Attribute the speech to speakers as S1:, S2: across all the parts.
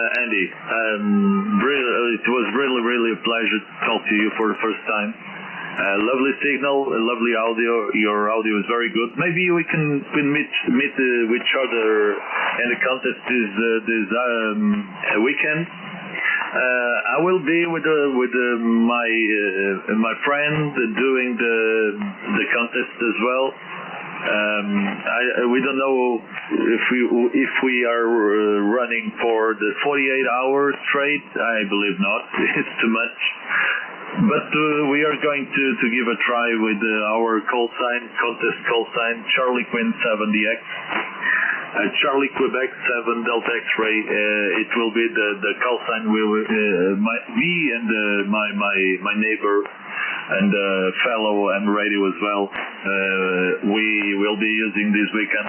S1: Andy, it was really a pleasure to talk to you for the first time. Lovely signal, lovely audio. Your audio is very good. Maybe we can meet each other in the contest this weekend. I will be with my friend doing the contest as well. We don't know if we are running for the 48-hour straight. I believe not. It's too much. But we are going to give a try with our contest call sign, Charlie Quinn 70X. Charlie Quebec 7 Delta X-ray. It will be the call sign. Me and my neighbor and fellow M radio as well. We will be using this weekend.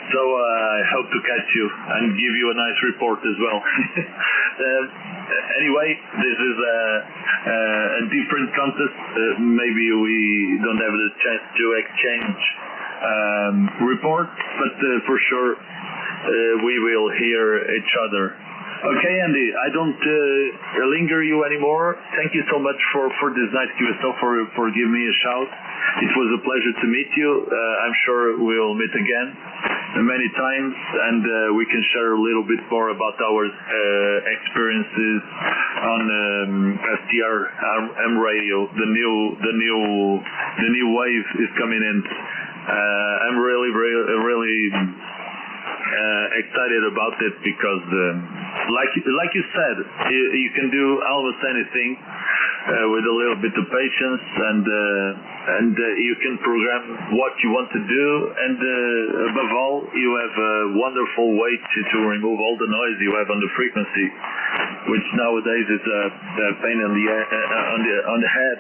S1: So I hope to catch you and give you a nice report as well. Anyway, this is a different contest. Maybe we don't have the chance to exchange report, but for sure we will hear each other. Okay, Andy, I don't linger you anymore. Thank you so much for this nice QSO, for giving me a shout. It was a pleasure to meet you. I'm sure we'll meet again many times, and we can share a little bit more about our experiences on STR M radio. The new wave is coming in. I'm really excited about it because, like you said, you can do almost anything with a little bit of patience, and you can program what you want to do, and above all, you have a wonderful way to remove all the noise you have on the frequency, which nowadays is a pain on the head.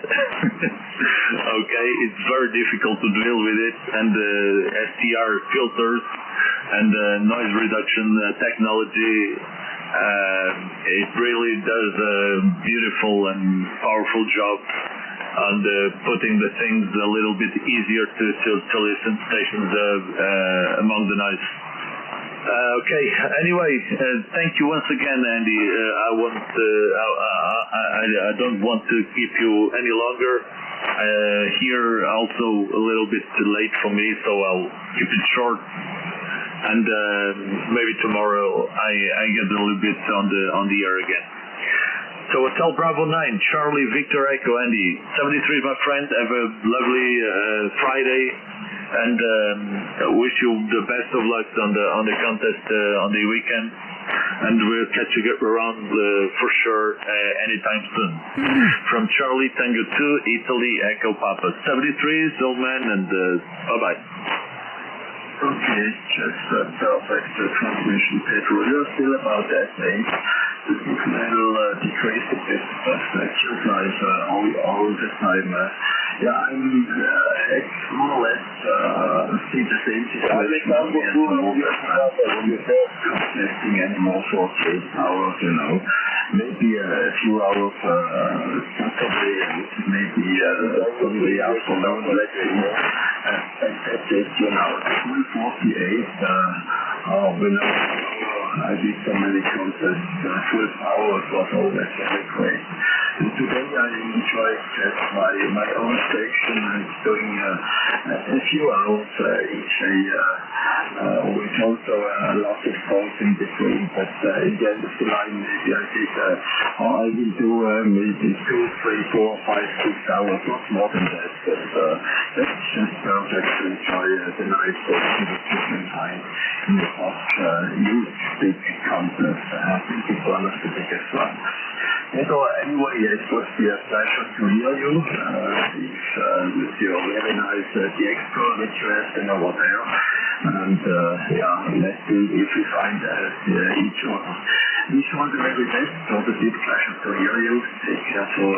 S1: Okay, it's very difficult to deal with it, and STR filters and noise reduction technology. It really does a beautiful and powerful job on putting the things a little bit easier to listen stations among the noise. Okay. Anyway, thank you once again, Andy. I don't want to keep you any longer. Here also a little bit too late for me, so I'll keep it short. And maybe tomorrow I get a little bit on the air again. So Hotel Bravo 9, Charlie Victor Echo Andy 73, my friend. Have a lovely Friday, and wish you the best of luck on the contest on the weekend. And we'll catch you around for sure anytime soon. From Charlie Tango 2, Italy Echo Papa 73, Zolman, and bye bye.
S2: Okay, just perfect transmission, Pedro. You're still about that age. This is a little decrease a bit, but you drive all the time. Yeah, I'm more or less see the same situation as all the time. Testing anymore for 8 hours, you know. Maybe a few hours Saturday, and maybe Sunday afternoon, let's see. That's it, you know. 248, we know I did so many contests, full power was always very great. And today I enjoy just my own station. I'm doing a few hours each day, with also a lot of calls in between, but in the end of the line maybe I will do maybe 2, 3, 4, 5, 6 hours, not more than that, but that's just perfect to enjoy the night station with different time in the such huge big contest. I think it's one of the biggest ones. So anyway, it would be a pleasure to hear you with your very nice DX Pro that you have and over there. And let's see if we find each other. Wish you all the very best. It was a big pleasure to hear you. Take care for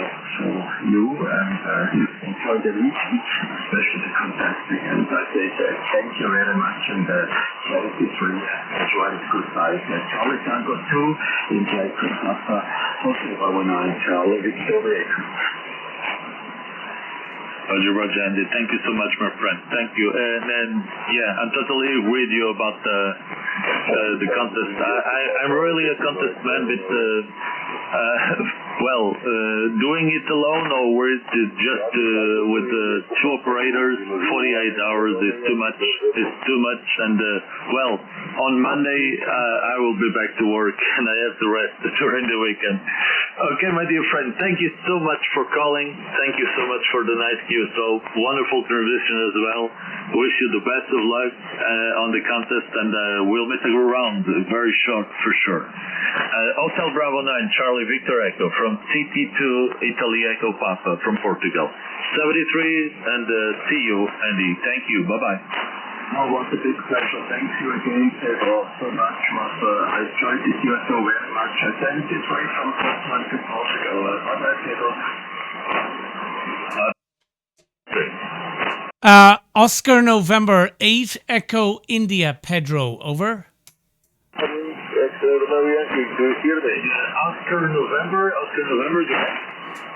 S2: you, and enjoy the week, especially the contesting. And I say thank you very much, and quality free. Enjoy it. Goodbye. Charlie Tango 2 in Jacob Papa, Hotel Bravo 9, Charlie Victoria.
S1: Roger, Andy. Thank you so much, my friend. Thank you. And yeah, I'm totally with you about the contest. I'm really a contest man, but doing it alone or with just with two operators, 48 hours is too much. It's too much, and on Monday I will be back to work, and I have to rest during the weekend. Okay, my dear friend, thank you so much for calling. Thank you so much for the nice QSO. Wonderful transition as well. Wish you the best of luck on the contest, and we'll meet around very short for sure. Hotel Bravo 9, Charlie Victor Echo from CT2 Italy Echo Papa from Portugal. 73, and see you, Andy. Thank you. Bye-bye.
S2: Oh, what a big pleasure. Thank you again, Pedro, so much. I enjoyed this USO very much. I sent it right from Portland to Portugal. Bye-bye, Pedro.
S3: Oscar November 8 Echo India, Pedro, over.
S1: Do you hear me? Oscar November,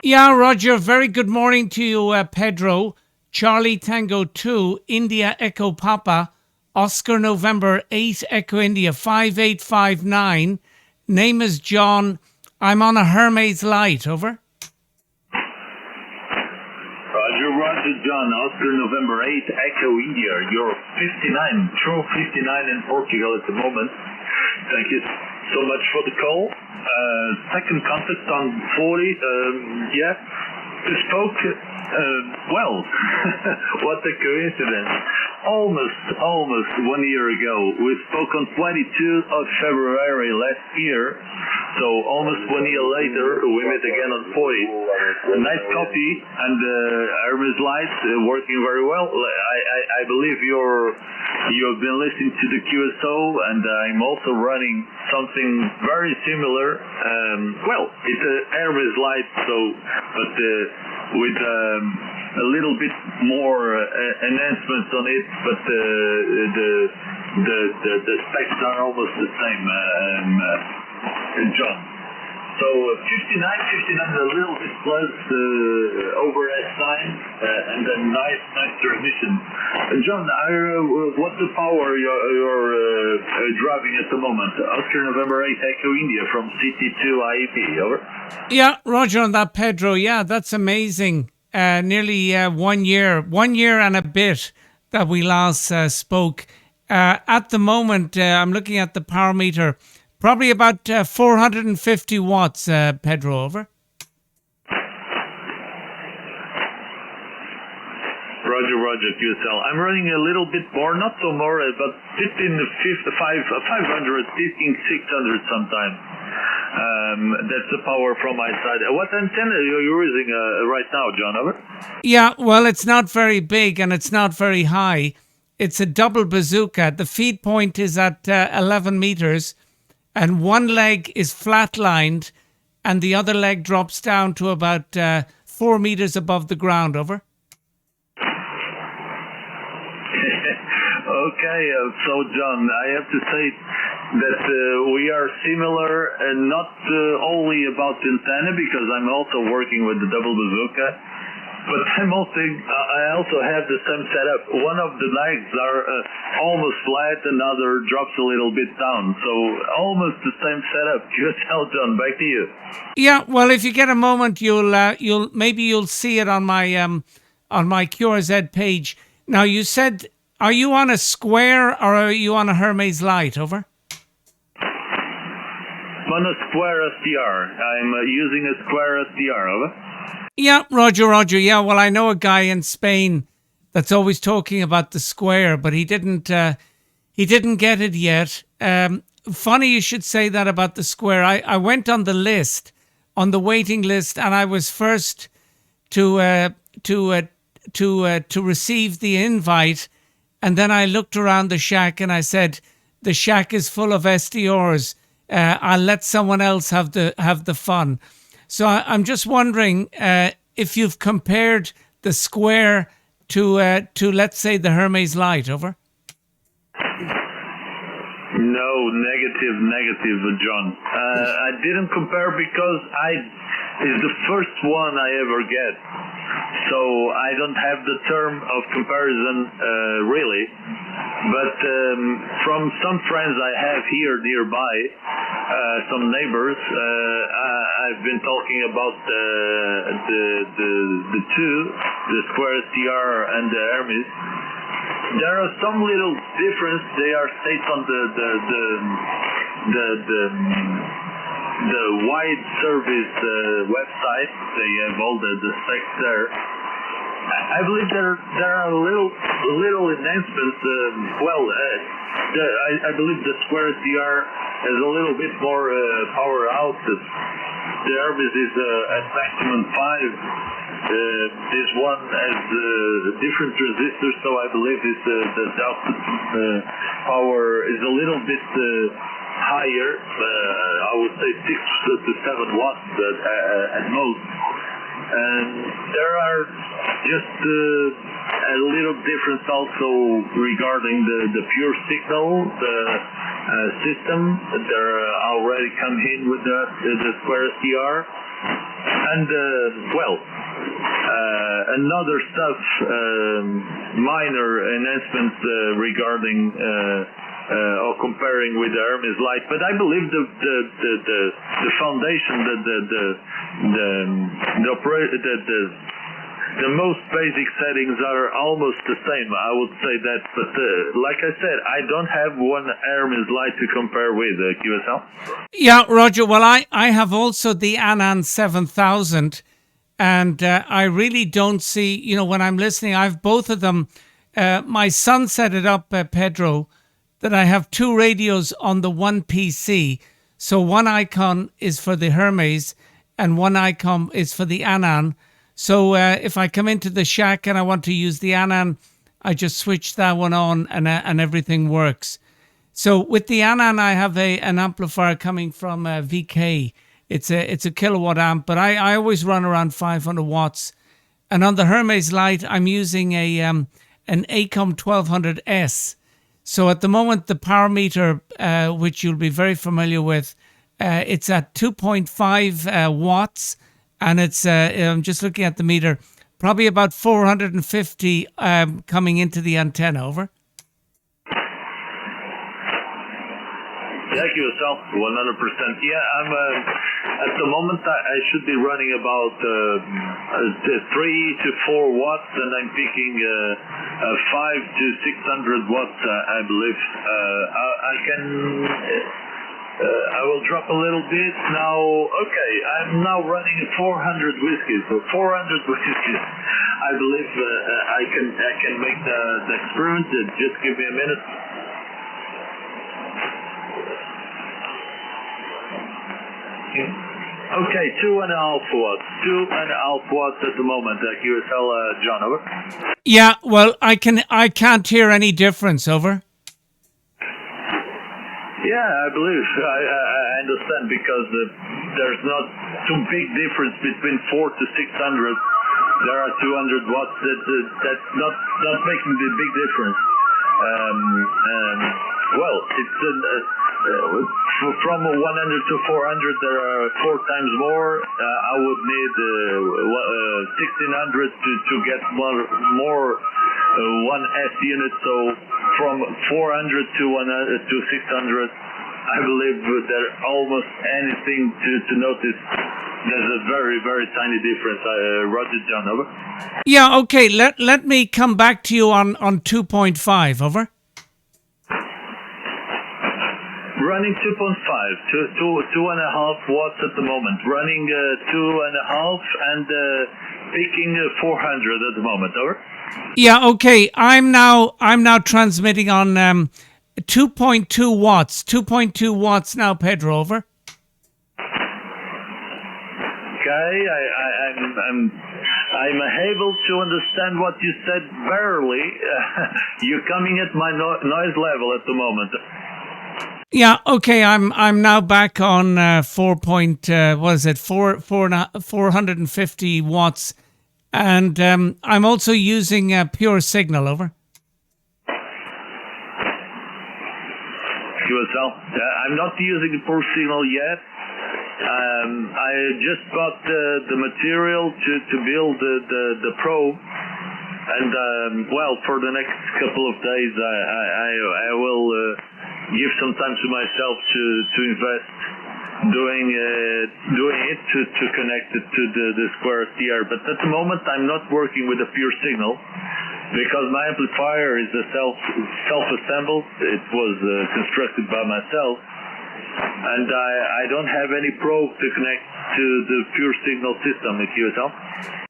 S3: Yeah, Roger, very good morning to you, Pedro. Charlie Tango 2, India Echo Papa, Oscar November 8 Echo India 5859. Name is John. I'm on a Hermes Light, over.
S1: Roger, John, Oscar November 8 Echo India. You're 59, true 59 in Portugal at the moment. Thank you so much for the call. Second contact on 40. We spoke, what a coincidence. Almost 1 year ago. We spoke on 22nd of February last year. So almost 1 year later, we met again on 40. Nice copy, and Hermes Lights working very well. I believe you have been listening to the QSO, and I'm also running something very similar. It's a Hermes Light, but with a little bit more enhancements on it, but the specs are almost the same, John. So 59 a little bit plus over S9, and then nice transmission. John, what's the power you're driving at the moment? Oscar November 8 Echo India from CT2IEP, over.
S3: Yeah, Roger on that, Pedro. Yeah, that's amazing. Nearly 1 year and a bit that we last spoke. At the moment, I'm looking at the power meter. Probably about 450 watts, Pedro, over.
S1: Roger, QSL. I'm running a little bit more, not so more, but 500, 600 sometimes. That's the power from my side. What antenna are you using right now, John, over?
S3: Yeah, well, it's not very big and it's not very high. It's a double bazooka. The feed point is at 11 meters. And one leg is flatlined, and the other leg drops down to about 4 meters above the ground, over.
S1: Okay, so John, I have to say that we are similar, and not only about the antenna, because I'm also working with the double bazooka. But I also have the same setup. One of the legs are almost flat, another drops a little bit down. So almost the same setup. QSL, John, back to you.
S3: Yeah, well, if you get a moment, you'll see it on my QRZ page. Now, you said, are you on a square or are you on a Hermes Light? Over.
S1: I'm on a square SDR. I'm using a square SDR. Over.
S3: Yeah, Roger. Yeah, well, I know a guy in Spain that's always talking about the square, but he didn't get it yet. Funny you should say that about the square. I went on the waiting list, and I was first to receive the invite, and then I looked around the shack and I said, the shack is full of SDRs. I'll let someone else have the fun. So I'm just wondering if you've compared the square to let's say the Hermes Light, over.
S1: No, negative, John. I didn't compare because it's the first one I ever get, so I don't have the term of comparison really. But from some friends I have here nearby, some neighbors, I've been talking about the two, the Square STR and the Hermes. There are some little difference. They are states on the wide service website. They have all the specs there. I believe there are little enhancements. I believe the Square SDR has a little bit more power out. The Hermes is at maximum 5. This one has different resistors, so I believe the output power is a little bit higher. I would say 6 to 7 watts at most. And there are just a little difference also regarding the pure signal system. They're already come in with the Square SDR. And another stuff, minor enhancements regarding or comparing with the Hermes Light, but I believe the foundation, the most basic settings are almost the same. I would say that, but like I said, I don't have one Hermes Light to compare with QSL.
S3: Yeah, Roger. Well, I have also the Anan 7000, and I really don't see, when I'm listening, I have both of them. My son set it up, Pedro, that I have two radios on the one PC. So one icon is for the Hermes and one icon is for the Anan. So if I come into the shack and I want to use the Anan, I just switch that one on and everything works. So with the Anan, I have an amplifier coming from VK. It's a kilowatt amp, but I always run around 500 watts. And on the Hermes Light, I'm using an ACOM 1200S. So at the moment, the power meter, which you'll be very familiar with, it's at 2.5 watts. And it's, I'm just looking at the meter, probably about 450 coming into the antenna. Over.
S1: Thank you, yourself, 100%. Yeah, I'm at the moment I should be running about 3 to 4 watts, and I'm picking 5 to 600 watts, I believe. I can. I will drop a little bit now. Okay, I'm now running 400 whiskeys. So 400 whiskeys. I believe I can make the experiment. Just give me a minute. Okay, 2.5 watts. 2.5 watts at the moment. QSL, John, over.
S3: Yeah, well, I can't hear any difference. Over.
S1: Yeah, I believe. I understand, because there's not too big difference between 4 to 600. There are 200 watts. That's not making the big difference. Well, it's from 100 to 400. There are 4 times more. I would need 1600 to get more 1S unit. So from 400 to 600, I believe there almost anything to notice. There's a very, very tiny difference. Roger, John, over.
S3: Yeah, okay. Let me come back to you on 2.5, over.
S1: Running 2.5, 2.5 watts at the moment. Running 2.5 and picking 400 at the moment. Over.
S3: Yeah, okay. I'm now transmitting on 2.2 watts. 2.2 watts now, Pedro. Over.
S1: Okay, I'm able to understand what you said barely. You're coming at my noise level at the moment.
S3: Yeah, okay. I'm now back on 450 watts, and I'm also using pure signal. Over.
S1: QSL. I'm not using pure signal yet. I just bought the material to build the probe. And well, for the next couple of days, I will give some time to myself to invest doing it to connect it to the Square SDR. But at the moment, I'm not working with a pure signal because my amplifier is a self-assembled. It was constructed by myself, and I don't have any probe to connect to the pure signal system. If you tell.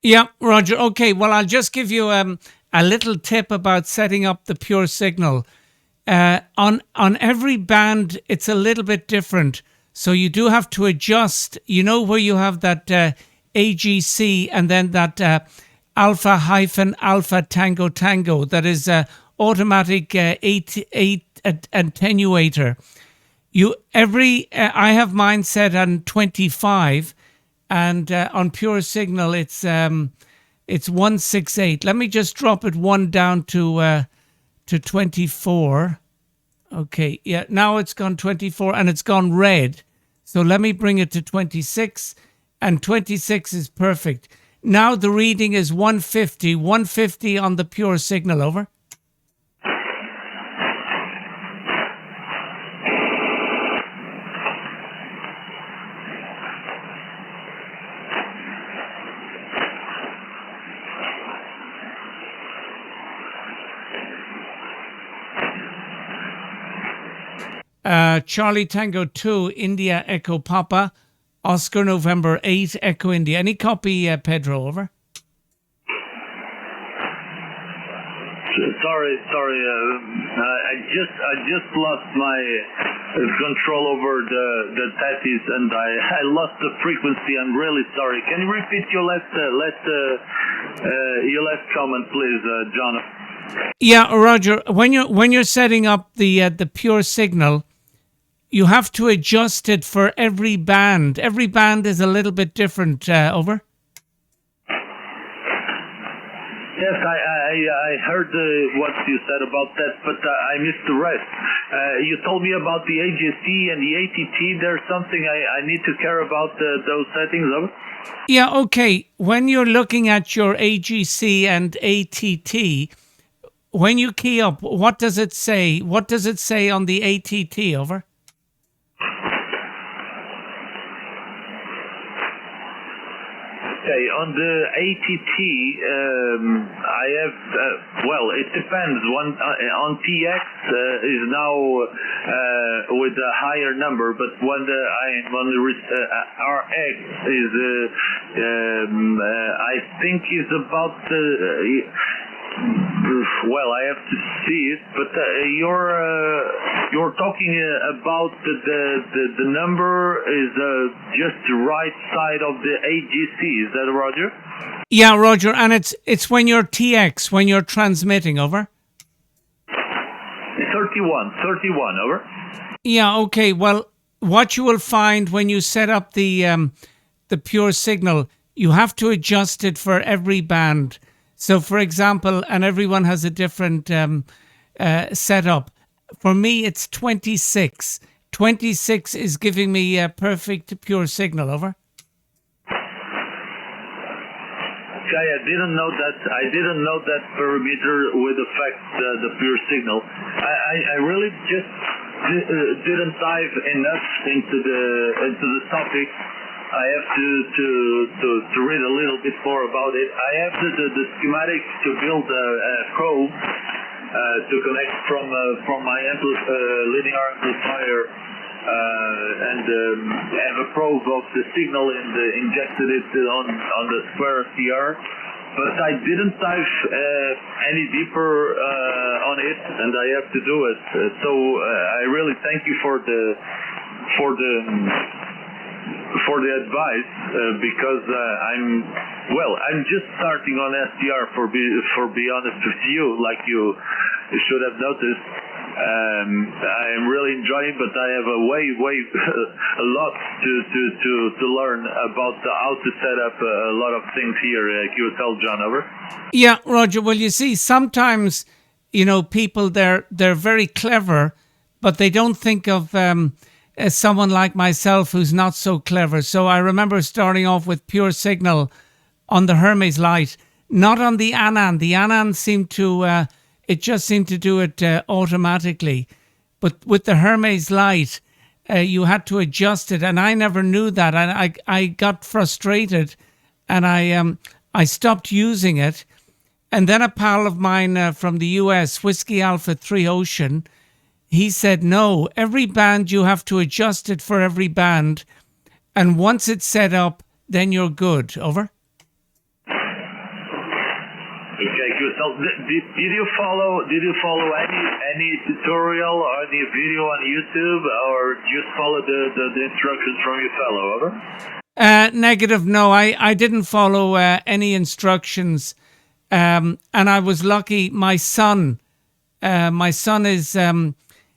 S3: Yeah, Roger. Okay, well, I'll just give you a little tip about setting up the pure signal. On every band, it's a little bit different. So you do have to adjust. You know where you have that AGC and then that alpha tango tango. That is automatic attenuator. I have mine set on 25. And on pure signal, it's 168. Let me just drop it one down to 24. Okay, yeah, now it's gone 24 and it's gone red. So let me bring it to 26, and 26 is perfect. Now the reading is 150 on the pure signal. Over. Charlie Tango 2, India Echo Papa, Oscar November 8, Echo India. Any copy, Pedro? Over.
S1: Sorry. I just lost my control over the Tatis, and I lost the frequency. I'm really sorry. Can you repeat your last comment, please, John?
S3: Yeah, Roger. When you're setting up the pure signal, you have to adjust it for every band. Every band is a little bit different. Over.
S1: Yes, I heard what you said about that, but I missed the rest. You told me about the AGC and the ATT. There's something I need to care about those settings. Over.
S3: Yeah. Okay. When you're looking at your AGC and ATT. When you key up, what does it say? What does it say on the ATT? Over.
S1: Okay, on the ATT, I have, well, it depends. One on TX is now with a higher number, but when the RX is, I think is about well, I have to see it, but you're talking about the number is just the right side of the AGC. Is that Roger?
S3: Yeah, Roger, and it's when you're TX, when you're transmitting. Over.
S1: 31. Over.
S3: Yeah. Okay. Well, what you will find when you set up the pure signal, you have to adjust it for every band. So, for example, and everyone has a different setup. For me, it's 26. 26 is giving me a perfect pure signal. Over.
S1: Okay, I didn't know that parameter would affect the pure signal. I really just didn't dive enough into the topic. I have to read a little bit more about it. I have the schematic to build a probe to connect from my linear amplifier and have a probe of the signal and injected it on the Square SDR. But I didn't dive any deeper on it, and I have to do it. So I really thank you for the advice because I'm just starting on SDR for be honest with you, like you should have noticed. I am really enjoying, but I have a a lot to learn about how to set up a lot of things here. Can you tell John? Over.
S3: Yeah, Roger. Well, you see, sometimes people they're very clever, but they don't think of as someone like myself who's not so clever. So I remember starting off with pure signal on the Hermes light. not on the Anand. The Anand seemed to, it just seemed to do it automatically. But with the Hermes Light, you had to adjust it, and I never knew that. And I got frustrated, and I stopped using it. And then a pal of mine from the US, Whiskey Alpha 3 Ocean, he said, no, every band you have to adjust it for every band. And once it's set up, then you're good. Over?
S1: Okay, good. So did you follow any tutorial or any video on YouTube, or just follow the instructions from your fellow? Over?
S3: Negative. No, I didn't follow any instructions. And I was lucky. My son is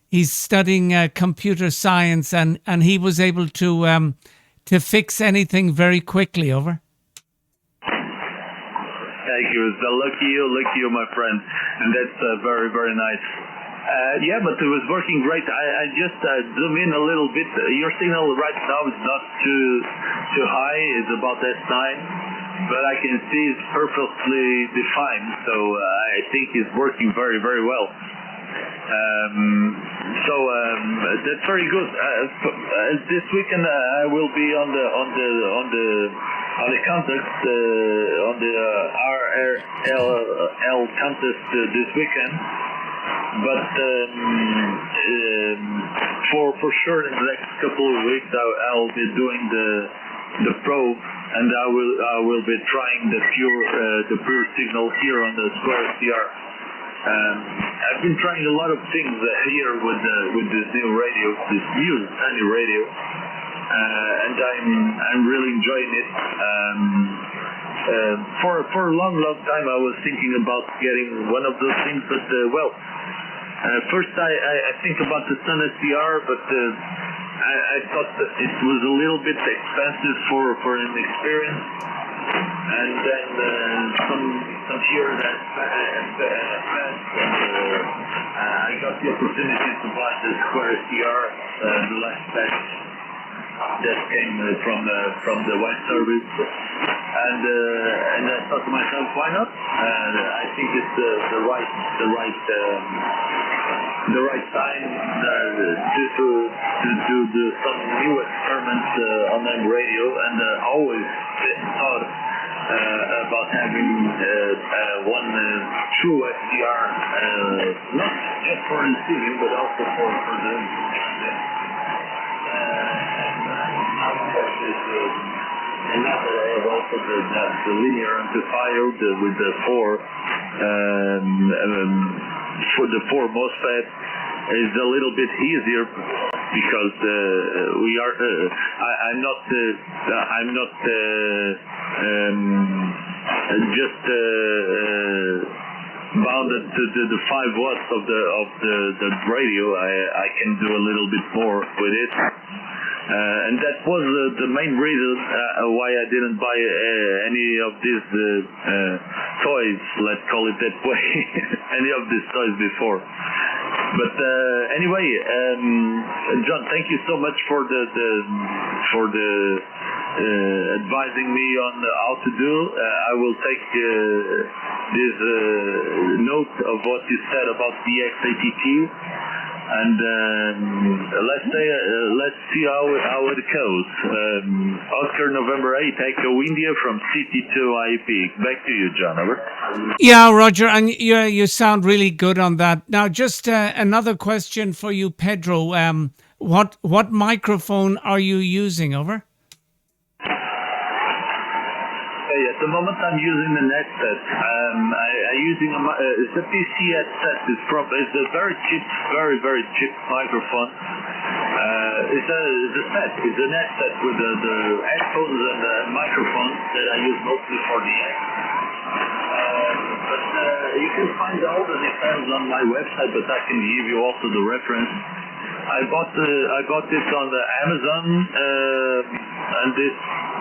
S3: he's studying computer science, and he was able to fix anything very quickly. Over.
S1: Thank you. So lucky you, my friend, and that's very, very nice. Yeah, but it was working great. I just zoom in a little bit. Your signal right now is not too high. It's about S9, but I can see it's perfectly defined. So I think it's working very, very well. That's very good. This weekend I will be on the contest on the RRL contest this weekend. But for sure in the next couple of weeks I'll be doing the probe, and I will be trying the pure signal here on the Square CR. I've been trying a lot of things here with this new radio, this new tiny radio, and I'm really enjoying it. For a long time I was thinking about getting one of those things, but first I think about the Sun SDR, but I thought that it was a little bit expensive for an experience, and then some years that passed, I got the opportunity to buy the Square SDR, the last batch that came from the White Service, and I thought to myself, why not? I think it's the right time to do some new experiments on M radio, and always thought about having one true SDR, not just for receiving, but also for the and now that I have also the linear amplifier with the four MOSFET is a little bit easier because we are. I'm not just bounded to the 5 watts of the radio. I can do a little bit more with it. And that was the main reason why I didn't buy any of these toys, let's call it that way, any of these toys before. But anyway, John, thank you so much for the advising me on how to do. I will take this note of what you said about the XATT. And let's see how it goes. Oscar, November 8th, Echo India from CT2IEP. Back to you, John. Over.
S3: Yeah, Roger, and you sound really good on that. Now, just another question for you, Pedro. What microphone are you using? Over.
S1: At the moment, I'm using the NetSet. I'm using it's a PC headset. It's a very cheap microphone. It's a set. It's a NetSet with the headphones and the microphone that I use mostly for the X. But you can find all the details on my website, but I can give you also the reference. I got it on the Amazon, and this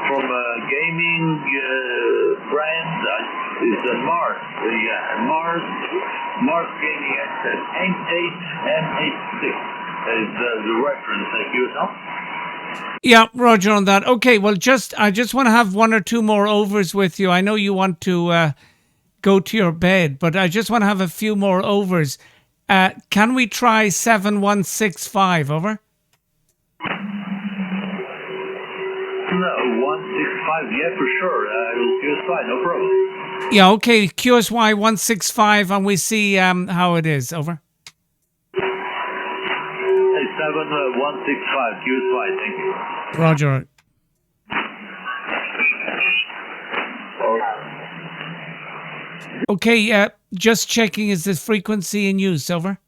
S1: from a gaming brand. It's a Mars, Mars gaming headset. 88M86 is the reference I use now.
S3: Yeah, Roger on that. Okay, well, I just want to have one or two more overs with you. I know you want to go to your bed, but I just want to have a few more overs. Can we try 7165? Over.
S1: No, 165, yeah, for sure. QSY, no problem.
S3: Yeah, okay, QSY 165, and we see how it is. Over.
S1: 7165, QSY, thank you.
S3: Roger. Okay, just checking, is this frequency in use? Over.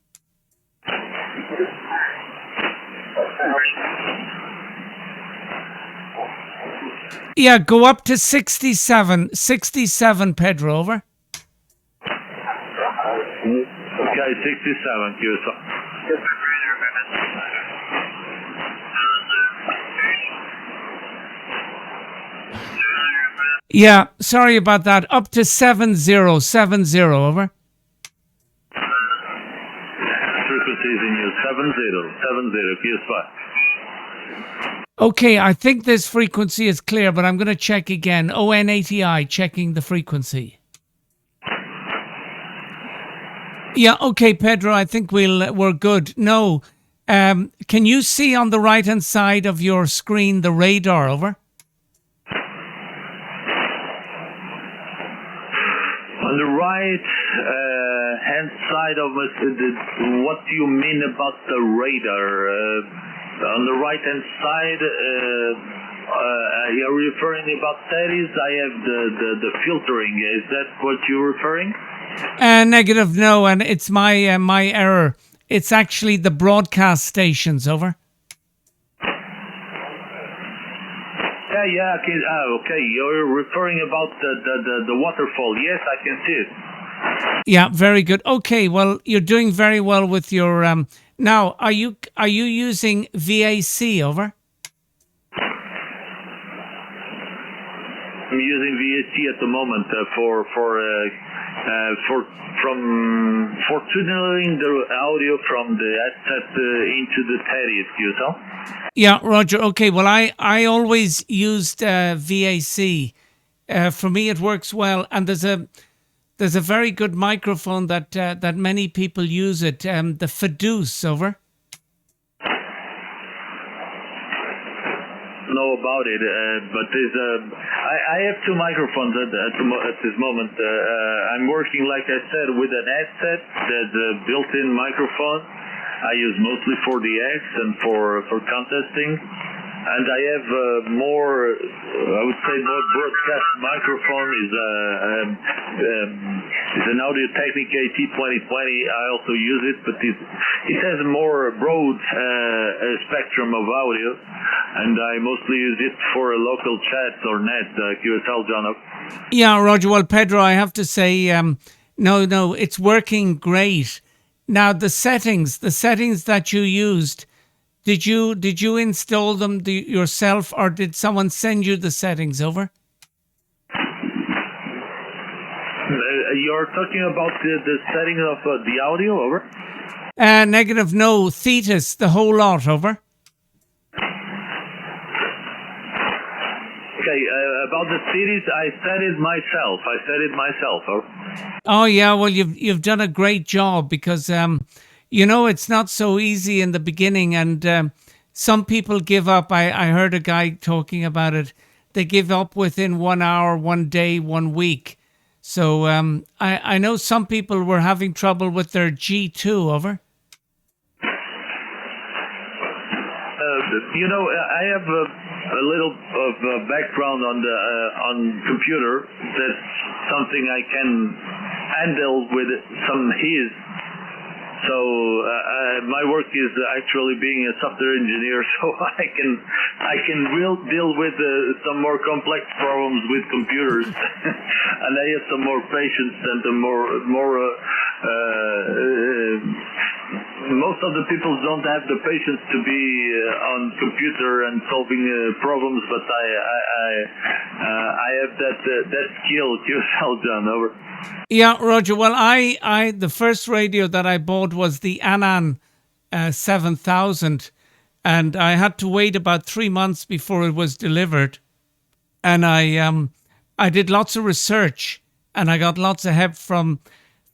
S3: Yeah, go up to 67, Pedro, over.
S1: Okay, 67, QSY.
S3: Yeah, sorry about that. Up to 7070, over.
S1: Frequency is in use, 7070, QSY.
S3: Okay, I think this frequency is clear, but I'm going to check again. ON80I, checking the frequency. Yeah, okay, Pedro, I think we're good. No, can you see on the right-hand side of your screen the radar, over?
S1: On the right hand side of it, what do you mean about the radar? On the right hand side, you're referring about settings. I have the filtering. Is that what you're referring?
S3: Negative, no, and it's my my error. It's actually the broadcast stations, over.
S1: Yeah, okay. You're referring about the waterfall. Yes, I can see it.
S3: Yeah, very good. Okay, well, you're doing very well with your. Now, are you using VAC, over?
S1: I'm using VAC at the moment for tunneling the audio from the headset into the Teddy. QSL.
S3: Yeah, Roger. Okay, well, I always used VAC. For me, it works well, and there's a very good microphone that many people use it. The Fiduce, over.
S1: Know about it, but I have two microphones at this moment. I'm working, like I said, with an headset, the built-in microphone. I use mostly for the X and for contesting. And I have more, I would say, more broadcast microphone is an Audio Technica AT2020. I also use it, but it has a more broad spectrum of audio, and I mostly use it for local chats or net. QSL, John.
S3: Yeah, Roger. Well, Pedro, I have to say, no, it's working great. Now, the settings that you used. Did you install them yourself, or did someone send you the settings, over?
S1: You're talking about the setting of the audio, over?
S3: Negative, no. Thetis, the whole lot, over.
S1: Okay, about the cities, I set it myself. Over.
S3: Oh yeah, well you've done a great job, because it's not so easy in the beginning, and some people give up. I heard a guy talking about it. They give up within 1 hour, 1 day, 1 week. So I know some people were having trouble with their G2, over.
S1: I have a little of background on computer. That's something I can handle with some ease. So my work is actually being a software engineer, so I can deal with some more complex problems with computers, and I have some more patience and most of the people don't have the patience to be on computer and solving problems, but I have that skill. QSL, John, over.
S3: Yeah, Roger. Well, I the first radio that I bought was the Anan 7000, and I had to wait about 3 months before it was delivered. And I did lots of research, and I got lots of help from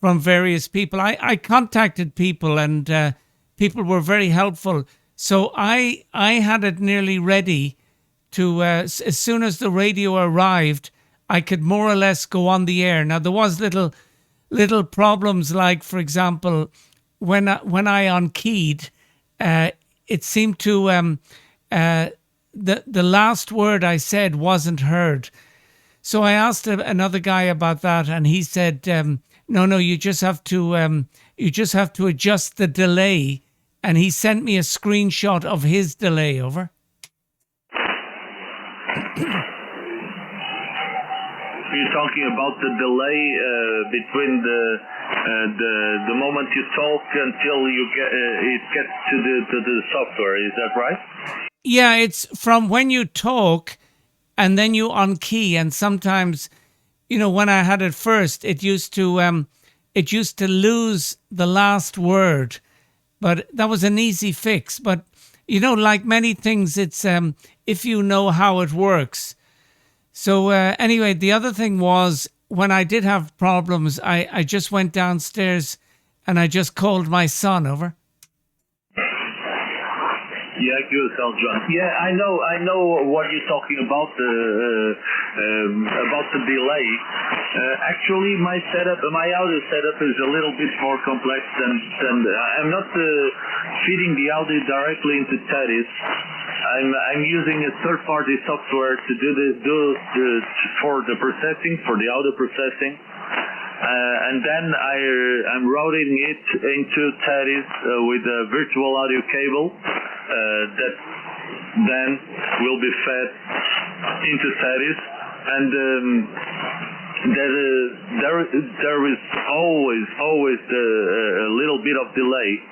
S3: various people. I contacted people, and people were very helpful. So I had it nearly ready to as soon as the radio arrived, I could more or less go on the air. Now there was little problems, like for example, when I unkeyed, it seemed to the last word I said wasn't heard. So I asked another guy about that, and he said, "No, you just have to adjust the delay." And he sent me a screenshot of his delay. Over.
S1: You're talking about the delay between the moment you talk until you get it gets to the software. Is that right?
S3: Yeah, it's from when you talk and then you unkey, and sometimes, when I had it first, it used to lose the last word, but that was an easy fix. But like many things, it's if you know how it works. So anyway, the other thing was, when I did have problems, I just went downstairs and I just called my son. Over.
S1: Yeah, good, John. Yeah, I know what you're talking about the delay. Actually, my audio setup is a little bit more complex than I'm not feeding the audio directly into TEDIS. I'm using a third-party software to for the processing, for the audio processing. And then I'm routing it into TEDIS with a virtual audio cable that then will be fed into TEDIS. And there is always a little bit of delay,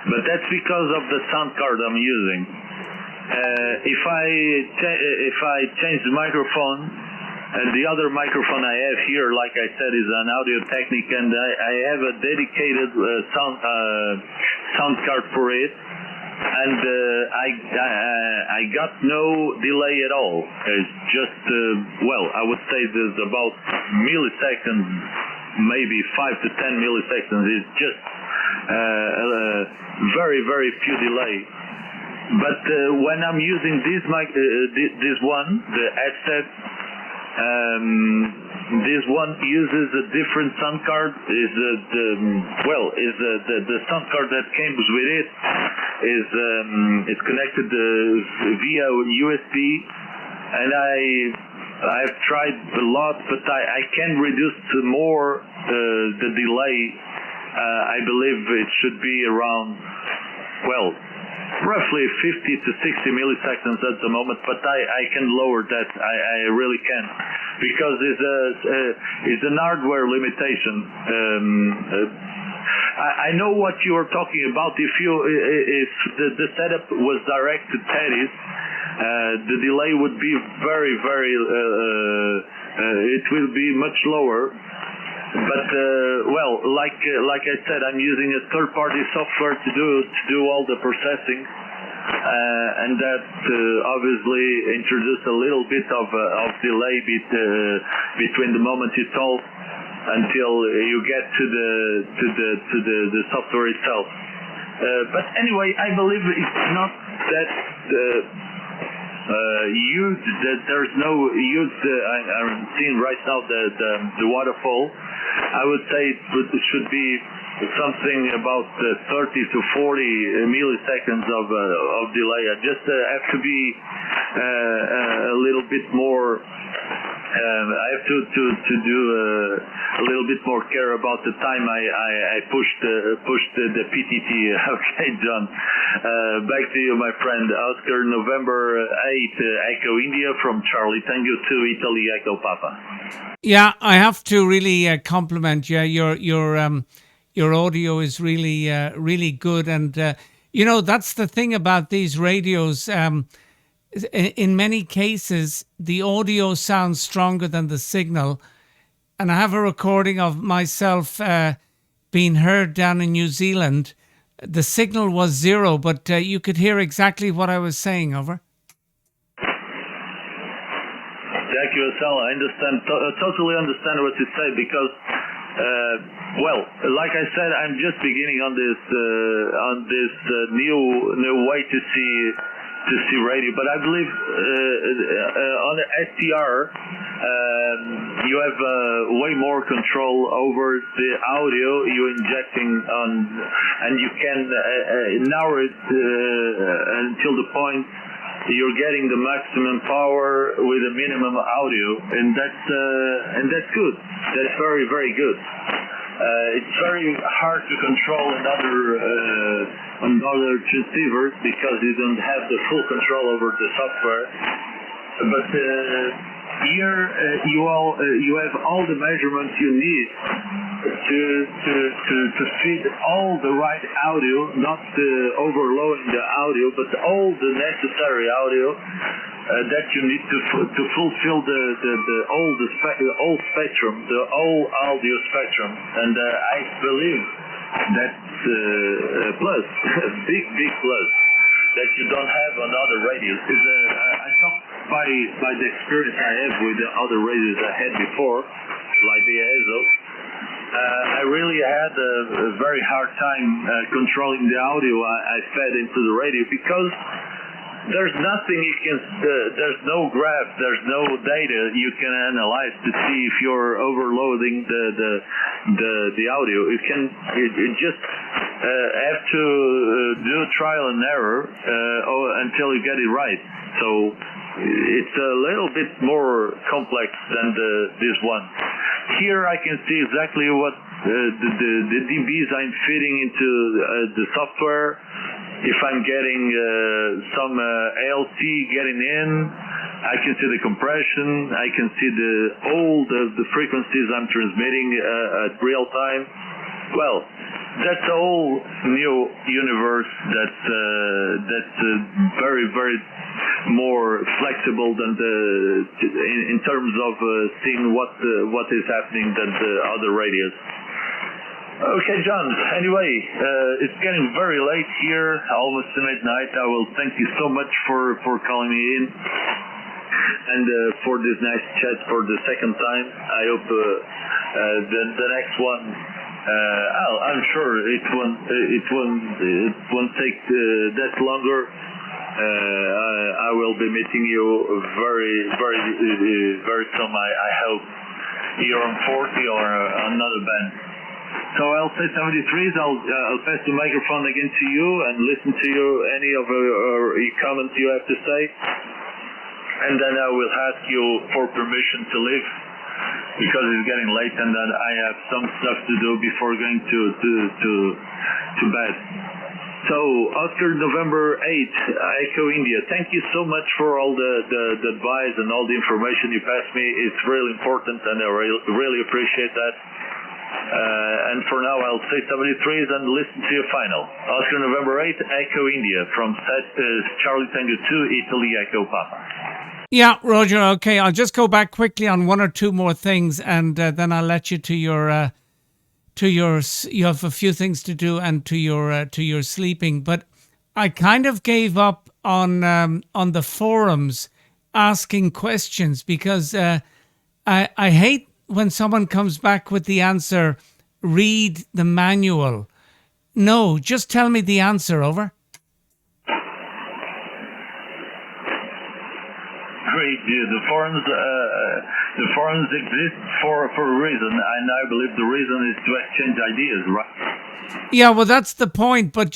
S1: but that's because of the sound card I'm using. If I change the microphone, and the other microphone I have here, like I said, is an Audio Technica, and I have a dedicated sound card for it, and I got no delay at all. It's just I would say there's about milliseconds, maybe 5 to 10 milliseconds. It's just very, very few delay. But when I'm using this one, the headset, this one uses a different sound card. The sound card that came with it is connected via USB, and I've tried a lot, but I can reduce to more the delay. I believe it should be around roughly 50 to 60 milliseconds at the moment, but I can lower that. I really can, because it's an hardware limitation. I know what you are talking about. If the setup was direct to TEDIS, the delay would be very, very. It will be much lower. But like I said, I'm using a third-party software to do all the processing, and that obviously introduced a little bit of delay between the moment you talk until you get to the software itself. But anyway, I believe it's not that huge. That there's no huge. I'm seeing right now the waterfall. I would say it should be something about 30 to 40 milliseconds of delay. I just have to be a little bit more. I have to do a little bit more care about the time I pushed the PTT. Okay, John. Back to you, my friend. Oscar, November 8, Echo India from Charlie Tango 2, Italy Echo Papa.
S3: Yeah, I have to really compliment you. Your audio is really really good, and that's the thing about these radios. In many cases, the audio sounds stronger than the signal. And I have a recording of myself being heard down in New Zealand. The signal was 0, but you could hear exactly what I was saying. Over.
S1: The QSL, I understand, totally understand what you say because, well, like I said, I'm just beginning on this new way to see radio, but I believe on the STR you have way more control over the audio you're injecting on, and you can narrow it until the point you're getting the maximum power with a minimum audio, and that's good. That's very, very good. It's very hard to control another transceivers because you don't have the full control over the software. But here you have all the measurements you need to feed all the right audio, not overloading the audio, but all the necessary audio that you need to fulfill the whole spectrum, the whole audio spectrum. And I believe that's a plus, a big plus that you don't have on other radios. I talk by the experience I have with the other radios I had before, like the ESO. I really had a very hard time controlling the audio I fed into the radio because there's nothing you can, there's no graph, there's no data you can analyze to see if you're overloading the audio. You just have to do trial and error until you get it right. So it's a little bit more complex than this one. Here I can see exactly what the dBs I'm feeding into the software. If I'm getting some ALT getting in, I can see the compression. I can see all the frequencies I'm transmitting at real time. Well, that's a whole new universe that's very, very more flexible than in terms of seeing what is happening than the other radios. Okay, John. Anyway, it's getting very late here, almost midnight. I will thank you so much for calling me in and for this nice chat for the second time. I hope the next one. I'm sure it won't take that longer. I will be meeting you very soon. I hope you're on 40 or another band. So I'll say 73s. I'll pass the microphone again to you and listen to you any of your comments you have to say, and then I will ask you for permission to leave because it's getting late and then I have some stuff to do before going to bed. So Oscar, November 8th, Echo India. Thank you so much for all the advice and all the information you passed me. It's really important and I really appreciate that. And for now, I'll say 73s and listen to your final. Oscar, November 8th, Echo India, from Charlie Tango 2, Italy, Echo Papa.
S3: Yeah, Roger, okay. I'll just go back quickly on one or two more things, and then I'll let you to your you have a few things to do and to your sleeping. But I kind of gave up on the forums asking questions because I hate when someone comes back with the answer, read the manual. No, just tell me the answer, over.
S1: Great. The forums exist for a reason, and I believe the reason is to exchange ideas, right?
S3: Yeah, well, that's the point. But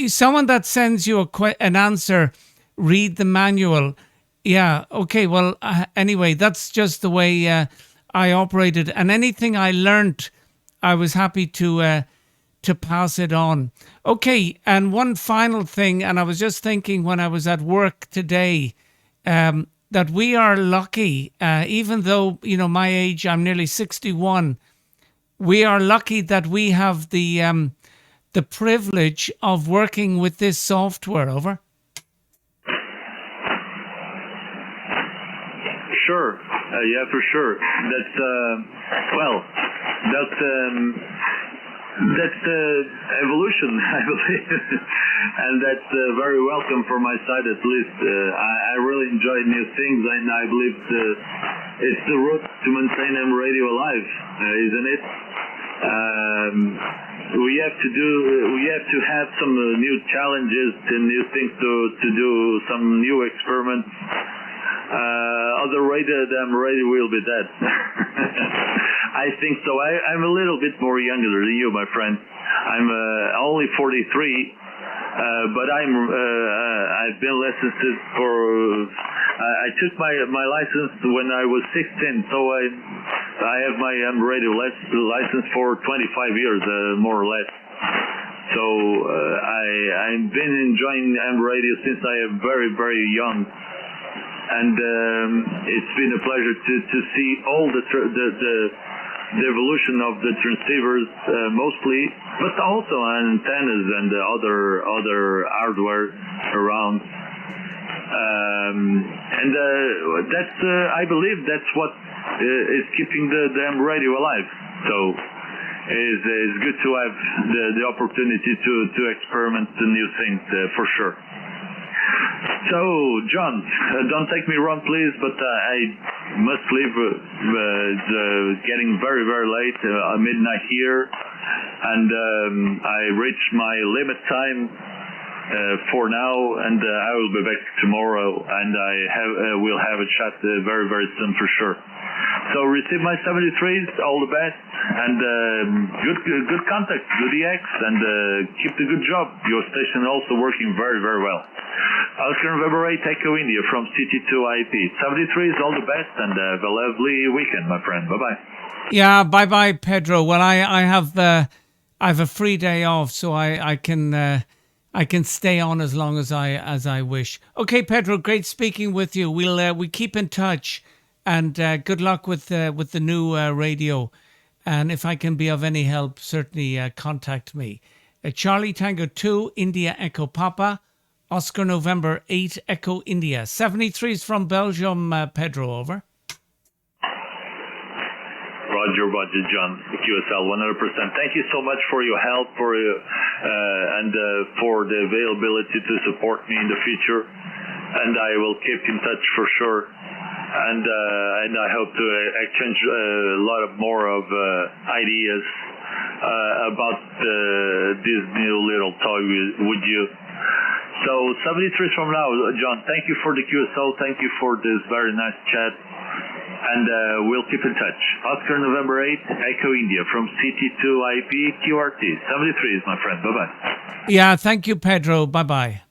S3: someone that sends you an answer, read the manual. Yeah, okay, well, anyway, that's just the way I operated, and anything I learnt, I was happy to pass it on. Okay, and one final thing, and I was just thinking when I was at work today, that we are lucky, even though, my age, I'm nearly 61, we are lucky that we have the privilege of working with this software, over.
S1: Sure. Yeah, for sure. That's that's evolution, I believe, and that's very welcome for my side at least. I really enjoy new things, and I believe it's the route to maintain M radio alive, isn't it? We have to have some new challenges and new things to do, some new experiments. Otherwise, M radio will be dead. I think so. I'm a little bit more younger than you, my friend. I'm only 43, but I've been licensed for. I took my license when I was 16, so I have my M radio license for 25 years, more or less. So I've been enjoying M radio since I am very, very young, and it's been a pleasure to see all the evolution of the transceivers, mostly, but also antennas and other hardware around. That's I believe that's what is keeping the M radio alive. So it's good to have the opportunity to experiment the new things, for sure. So, John, don't take me wrong, please, but I must leave. It's getting very, very late, midnight here, and I reached my limit time for now, and I will be back tomorrow, and we'll have a chat very, very soon for sure. So receive my 73s, all the best, and good contact, good EX, and keep the good job. Your station also working very, very well. Oscar November 8, Echo India from CT2IEP. 73s, all the best, and have a lovely weekend, my friend. Bye-bye.
S3: Yeah, bye-bye, Pedro. Well, I have a free day off, so I can stay on as long as I wish. Okay, Pedro, great speaking with you. We keep in touch, and good luck with the new radio. And if I can be of any help, certainly contact me. Charlie Tango 2, India Echo Papa, Oscar November 8, Echo India. 73s from Belgium, Pedro, over.
S1: Roger, John, QSL, 100%. Thank you so much for your help, for the availability to support me in the future, and I will keep in touch for sure. And I hope to exchange a lot of more of ideas about this new little toy with you. So 73 from now, John. Thank you for the QSO. Thank you for this very nice chat. And we'll keep in touch. Oscar November 8, Echo India from CT2IEP QRT. 73 is my friend. Bye-bye.
S3: Yeah, thank you, Pedro. Bye-bye.